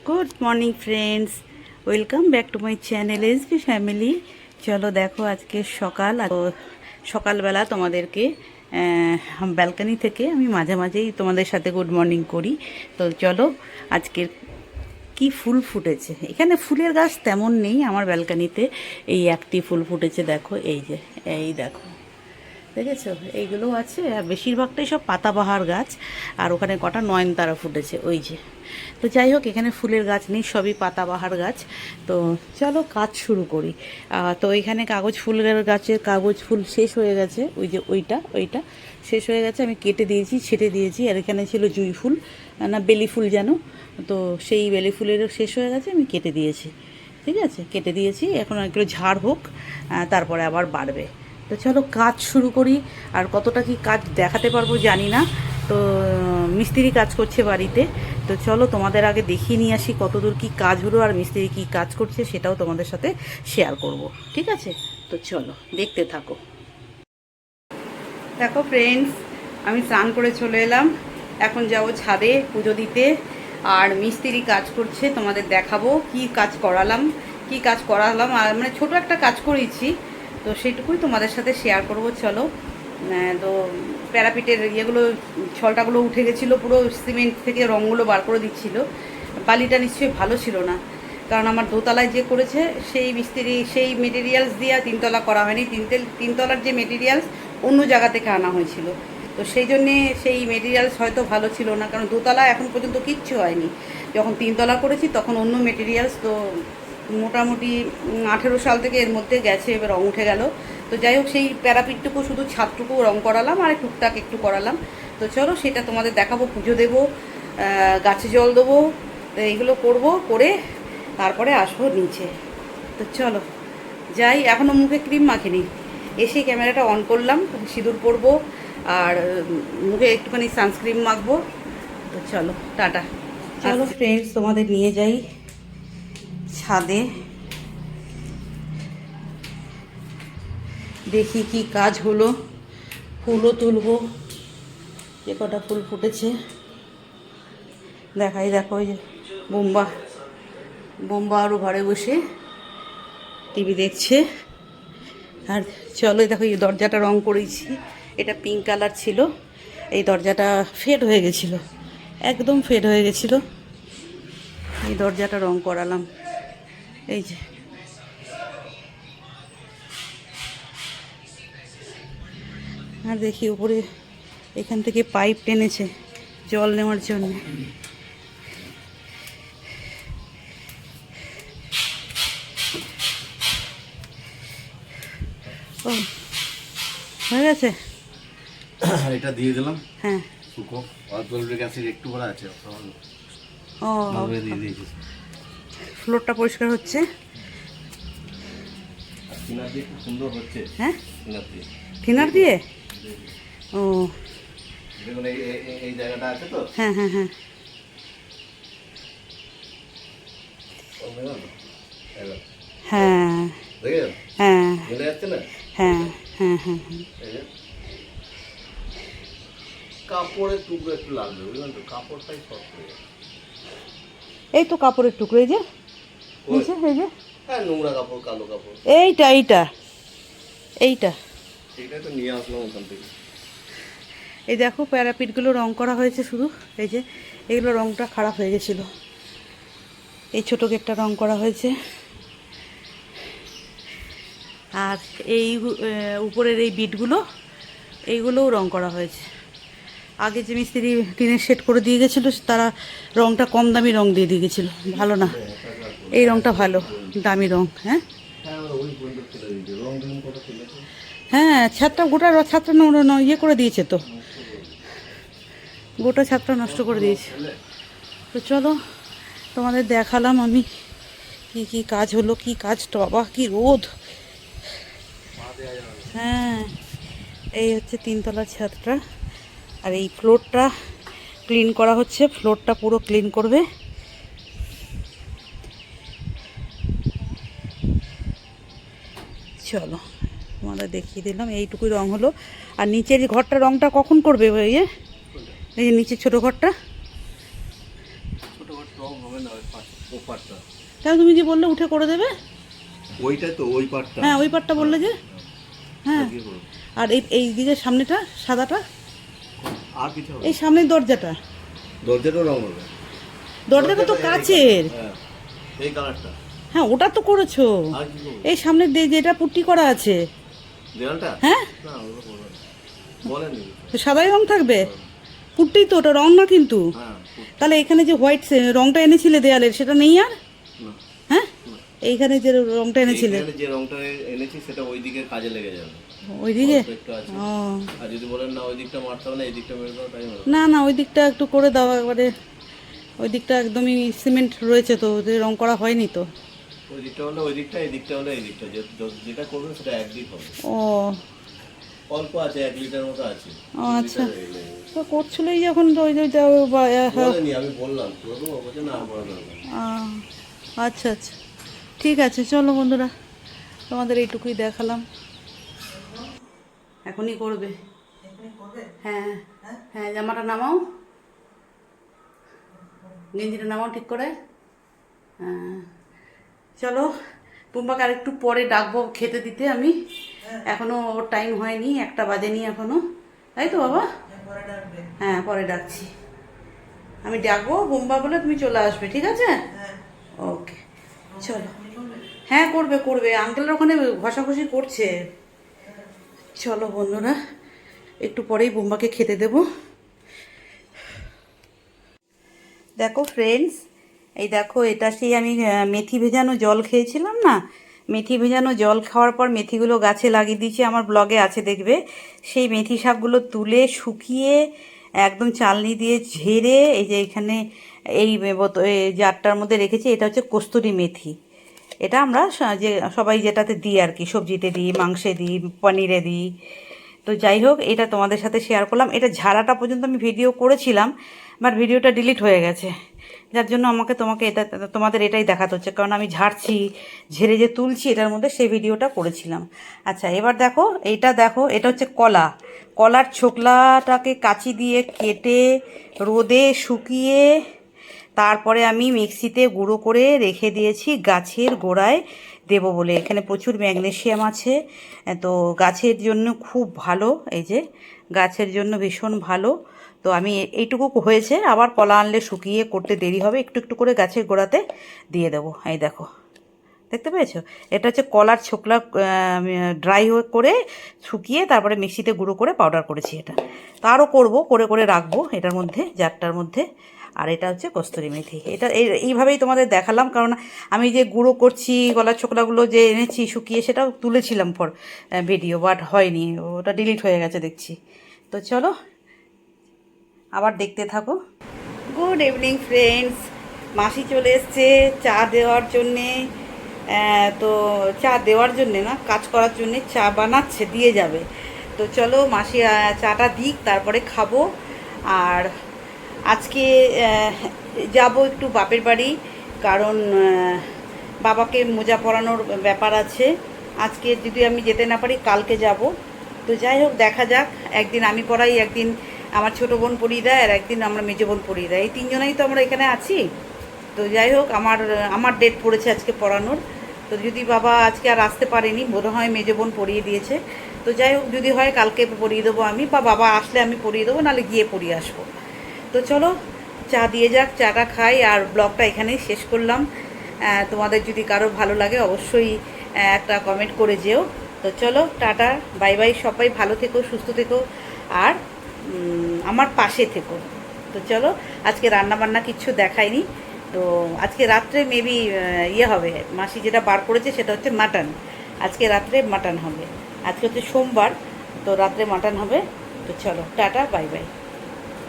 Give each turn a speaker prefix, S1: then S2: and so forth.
S1: Good morning friends, welcome back to my channel SB family. চলো দেখো আজকে সকালবেলা তোমাদেরকে ব্যালকানি থেকে আমি মাঝে মাঝেই তোমাদের সাথে গুড মর্নিং করি। তো চলো আজকের কি ফুল ফুটেছে। এখানে ফুলের গাছ তেমন নেই আমার ব্যালকানিতে, এই একটি ফুল ফুটেছে দেখো, এই দেখো দেখেছো, এইগুলো আছে। আর বেশিরভাগটাই সব পাতাবাহার গাছ, আর ওখানে কটা নয়নতারা ফুটেছে ওই যে। তো যাই হোক, এখানে ফুলের গাছ নেই, সবই পাতাবাহার গাছ। তো চলো কাজ শুরু করি। তো এখানে কাগজ ফুলের গাছের কাগজ ফুল শেষ হয়ে গেছে, ওই যে ওইটা শেষ হয়ে গেছে, আমি কেটে দিয়েছি, ছেটে দিয়েছি। আর এখানে ছিল জুঁই ফুল, না বেলি ফুল যেন, তো সেই বেলি ফুলেরও শেষ হয়ে গেছে, আমি কেটে দিয়েছি। ঠিক আছে, কেটে দিয়েছি, এখন একটু ঝাড় হোক, তারপরে আবার বাড়বে। তো চলো কাজ শুরু করি। আর কতটা কি কাজ দেখাতে পারবো জানি না, তো মিস্ত্রি কাজ করছে বাড়িতে। তো চলো তোমাদের আগে দেখিয়ে নিয়ে আসি কতদূর কি কাজ হলো, আর মিস্ত্রি কি কাজ করছে সেটাও তোমাদের সাথে শেয়ার করব। ঠিক আছে, তো চলো দেখতে থাকো। দেখো ফ্রেন্ডস, আমি স্নান করে চলে এলাম, এখন যাবো ছাদে পুজো দিতে। আর মিস্ত্রি কাজ করছে, তোমাদের দেখাবো কি কাজ করালাম। আর মানে ছোট একটা কাজ করেছি, তো সেইটুকুই তোমাদের সাথে শেয়ার করব। চলো। তো প্যারাপিটের ইয়েগুলো, ছলটাগুলো উঠে গেছিলো, পুরো সিমেন্ট থেকে রঙগুলো বার করে দিচ্ছিল। বালিটা নিশ্চয়ই ভালো ছিল না, কারণ আমার দোতলায় যে করেছে সেই মিস্ত্রি সেই মেটেরিয়ালস দিয়ে তিনতলা করা হয়নি। তিনতলার যে মেটেরিয়ালস অন্য জায়গা থেকে আনা হয়েছিল, তো সেই জন্যে সেই মেটেরিয়ালস হয়তো ভালো ছিল না, কারণ দোতলা এখন পর্যন্ত কিচ্ছু হয়নি। যখন তিনতলা করেছি তখন অন্য মেটেরিয়ালস, তো মোটামুটি 18 সাল থেকে এর মধ্যে গেছে, এবার রঙ উঠে গেল। তো যাই হোক, সেই প্যারাপিটটুকু শুধু ছাদটুকু রঙ করালাম, আর টুকটাক একটু করালাম। তো চলো সেটা তোমাদের দেখাবো, পুজো দেবো, গাছে জল দেবো, তো এইগুলো করবো, করে তারপরে আসবো নিচে। তো চলো যাই, এখনও মুখে ক্রিম মাখিনি, এসে ক্যামেরাটা অন করলাম, সিঁদুর পরবো আর মুখে একটুখানি সানস্ক্রিন মাখবো। তো চলো টাটা। চলো ফ্রেন্ডস, তোমাদের নিয়ে যাই ছাদে, দেখি কি কাজ হলো। ফুলও তুলবো, যে কটা ফুল ফুটেছে দেখাই। দেখো ওই যে বোম্বা আরও ঘরে বসে টিভি দেখছে। আর চলো দেখো, এই দরজাটা রং করেছি, এটা পিঙ্ক কালার ছিল, এই দরজাটা ফেড হয়ে গেছিলো, একদম ফেড হয়ে গেছিলো, এই দরজাটা রং করালাম। এই যে আর দেখি উপরে এখান থেকে পাইপ টেনেছে জল নেওয়ার জন্য। ও হয়ে গেছে,
S2: এটা দিয়ে দিলাম।
S1: হ্যাঁ,
S2: শুকো আর জলবিক অ্যাসিড একটু করা আছে,
S1: ও
S2: দিয়ে দিয়েছি।
S1: ফ্লোরটা পরিষ্কার হচ্ছে।
S2: থিনার দিয়ে খুব সুন্দর হচ্ছে।
S1: হ্যাঁ,
S2: থিনার দিয়ে
S1: ও
S2: দেখুন, এই জায়গাটা আছে তো।
S1: হ্যাঁ হ্যাঁ হ্যাঁ, হ্যাঁ হ্যাঁ হ্যাঁ হ্যাঁ হ্যাঁ হ্যাঁ,
S2: কাপড়ের টুকরো একটু লাগবে, বুঝলেন তো, কাপড়টাই শর্ট হয়ে যাবে।
S1: এই তো কাপড়ের টুকরো, এই যে নিচে, এই যে
S2: হ্যাঁ, নোংরা কাপড়, কালো কাপড়,
S1: এইটা
S2: সেটাই তো নিয়ে আসলাম ওখান থেকে।
S1: এই দেখো প্যারাপিটগুলো রং করা হয়েছে শুধু, এই যে এগুলো রংটা খারাপ হয়ে গেছিলো, এই ছোটো গেটটা রং করা হয়েছে। আর এই উপরের এই বিটগুলো, এইগুলোও রং করা হয়েছে। আগে যে মিস্ত্রি টিনের শেড করে দিয়ে গেছিলো, তারা রংটা কম দামি রং দিয়ে গেছিলো, ভালো না। এই রংটা ভালো, দামি রং। হ্যাঁ হ্যাঁ, গোটা ছাদটা ইয়ে করে দিয়েছে, তো গোটা ছাদটা নষ্ট করে দিয়েছে। তো চলো তোমাদের দেখালাম আমি কি কি কাজ হলো, কি কাজ, বাবা কি রোদ। হ্যাঁ, এই হচ্ছে তিনতলার ছাদটা, আর এই ফ্লোরটা ক্লিন করা হচ্ছে, ফ্লোরটা পুরো ক্লিন করবে। চলো তোমাদের দেখিয়ে দিলাম, এইটুকুই রং হলো। আর নিচের ঘরটা রংটা কখন করবে? এই যে নিচের ছোটো ঘরটা,
S2: ছোট ঘর রং হবে না, ওই পাট ও পাটটা।
S1: তাহলে তুমি যে বললে উঠে করে দেবে।
S2: ওইটা তো ওই পাটটা।
S1: হ্যাঁ ওই পাটটা বললে যে। হ্যাঁ
S2: কি করব?
S1: আর এই এই দিকের সামনেটা সাদাটা,
S2: আর কিছু হবে?
S1: এই সামনের দরজাটা,
S2: দরজাটা রং হবে।
S1: দরজাটা তো কাচের।
S2: হ্যাঁ, এই কালারটা।
S1: হ্যাঁ ওটা তো করেছো।
S2: আর কি করব?
S1: এই সামনের যেটা পুট্টি করা আছে।
S2: দেয়ালটা?
S1: হ্যাঁ
S2: না, ওটা করব না। বলেননি।
S1: তো সাদাই রং থাকবে। পুট্টি তো ওটা রং না কিন্তু।
S2: হ্যাঁ,
S1: তাহলে এখানে যে হোয়াইট রংটা এনেছিলে দেয়ালের সেটা নেই আর।
S2: না।
S1: হ্যাঁ এইখানে যে রংটা এনেছিলে
S2: এইখানে যে রংটা এনেছি সেটা ওই দিকের কাজে লেগে যাবে।
S1: ওইদিকে।
S2: অল্প একটু আছে।
S1: ও
S2: আর যদি বলেন না ওই দিকটা মারতে হবে না, এই দিকটা মেরে দাও, তাই মেরে দাও।
S1: না না ওই দিকটা একটু করে দাও একবারে। ওই দিকটা একদমই সিমেন্ট রয়েছে তো, ওদের রং করা হয়নি তো।
S2: ওই দিকটা হলে ওই দিকটা, এই দিকটা হলে এই দিকটা, যেটা করবেন সেটা একদিক হবে।
S1: ও
S2: অল্প আছে, 1 লিটার মতো আছে।
S1: ও আচ্ছা। তো করছিলই যখন তো ওই যে
S2: বলেনি, আমি বললাম করবো, বলছে না করা দরকার নেই।
S1: আচ্ছা আচ্ছা ঠিক আছে, চলো বন্ধুরা তোমাদের এইটুকুই দেখালাম। এখনই করবে? হ্যাঁ হ্যাঁ জামাটা নামাও, গেঞ্জিটা নামাও ঠিক করে। হ্যাঁ চলো, পুম্পাকে আরেকটু পরে ডাকবো খেতে দিতে আমি। এখনো ওর টাইম হয়নি, 1টা বাজেনি এখনো, তাই তো বাবা? হ্যাঁ পরে ডাকছি আমি, ডাকবো বুম্বা বলে তুমি চলে আসবে, ঠিক আছে? ওকে চলো। হ্যাঁ করবে করবে, আঙ্কেলের ওখানে ঘষাঘষি করছে। চলো বন্ধুরা একটু পরেই বুম্বাকে খেতে দেবো। দেখো ফ্রেন্ডস, এই দেখো এটা সেই আমি মেথি ভেজানো জল খেয়েছিলাম না, মেথি ভেজানো জল খাওয়ার পর মেথিগুলো গাছে লাগিয়ে দিয়েছি, আমার ব্লগে আছে দেখবে। সেই মেথি শাকগুলো তুলে শুকিয়ে একদম চালনি দিয়ে ঝেড়ে এই যে এখানে এই জারটার মধ্যে রেখেছি। এটা হচ্ছে কস্তুরি মেথি। এটা আমরা যে সবাই যেটাতে দিই আর কি, সবজিতে দিই, মাংসে দিই, পনিরে দিই। তো যাই হোক এটা তোমাদের সাথে শেয়ার করলাম। এটা ঝাড়াটা পর্যন্ত আমি ভিডিও করেছিলাম, বাট ভিডিওটা ডিলিট হয়ে গেছে, যার জন্য তোমাকে এটা তোমাদের এটাই দেখাতে হচ্ছে, কারণ আমি ঝাড়ছি, ঝেড়ে যে তুলছি এটার মধ্যে সেই ভিডিওটা করেছিলাম। আচ্ছা এবার দেখো এইটা, দেখো এটা হচ্ছে কলার ছোকলাটাকে কাঁচি দিয়ে কেটে রোদে শুকিয়ে তারপরে আমি মিক্সিতে গুঁড়ো করে রেখে দিয়েছি গাছের গোড়ায় দেবো বলে। এখানে প্রচুর ম্যাগনেসিয়াম আছে, তো গাছের জন্য খুব ভালো, এই যে গাছের জন্য ভীষণ ভালো। তো আমি এইটুকু হয়েছে, আবার কলা আনলে শুকিয়ে করতে দেরি হবে, একটু একটু করে গাছের গোড়াতে দিয়ে দেবো। এই দেখো দেখতে পেয়েছো, এটা হচ্ছে কলার ছোকলা ড্রাই করে শুকিয়ে তারপরে মিক্সিতে গুঁড়ো করে পাউডার করেছি। এটা তো আরও করবো, করে করে রাখবো এটার মধ্যে, জারটার মধ্যে। আর এটা হচ্ছে কস্তুরি মেথি। এটা এইভাবেই তোমাদের দেখালাম, কারণ আমি যে গুঁড়ো করছি গলার ছোকলাগুলো যে এনেছি শুকিয়ে, সেটাও তুলেছিলাম ফর ভিডিও, বাট হয়নি, ওটা ডিলিট হয়ে গেছে দেখছি। তো চলো আবার দেখতে থাকো। গুড ইভিনিং ফ্রেন্ডস, মাসি চলে এসছে চা দেওয়ার জন্যে। তো চা দেওয়ার জন্যে না, কাজ করার জন্যে চা বানাচ্ছে, দিয়ে যাবে। তো চলো মাসি চাটা দিক, তারপরে খাবো। আর আজকে যাব একটু বাপের বাড়ি, কারণ বাবাকে মোজা পরানোর ব্যাপার আছে। আজকে যদি আমি যেতে না পারি কালকে যাব। তো যাই হোক দেখা যাক, একদিন আমি পড়াই, একদিন আমার ছোটো বোন পড়িয়ে দেয়, আর একদিন আমরা মেজো বোন পড়িয়ে দেয়, এই 3জনেই তো আমরা এখানে আছি। তো যাই হোক আমার ডেট পড়েছে আজকে পড়ানোর। তো যদি বাবা আজকে আর আসতে পারেনি, বোধ হয় মেজো বোন পড়িয়ে দিয়েছে। তো যাই হোক যদি হয় কালকে পড়িয়ে দেবো আমি, বা বাবা আসলে আমি পড়িয়ে দেবো, নাহলে গিয়ে পড়িয়ে আসবো। তো চলো চা দিয়ে যাক, চাটা খাই। আর ব্লগটা এখানেই শেষ করলাম। তোমাদের যদি কারো ভালো লাগে অবশ্যই একটা কমেন্ট করে যেও। তো চলো টাটা বাই বাই, সবাই ভালো থেকো, সুস্থ থেকো, আর আমার পাশে থেকো। তো চলো, আজকে রান্নাবান্না কিচ্ছু দেখায়নি। তো আজকে রাত্রে মেবি হবে, মাসি যেটা বার করেছে সেটা হচ্ছে মাটন। আজকে রাত্রে মাটন হবে, আজকে হচ্ছে সোমবার, তো রাত্রে মাটন হবে। তো চলো টাটা বাই বাই।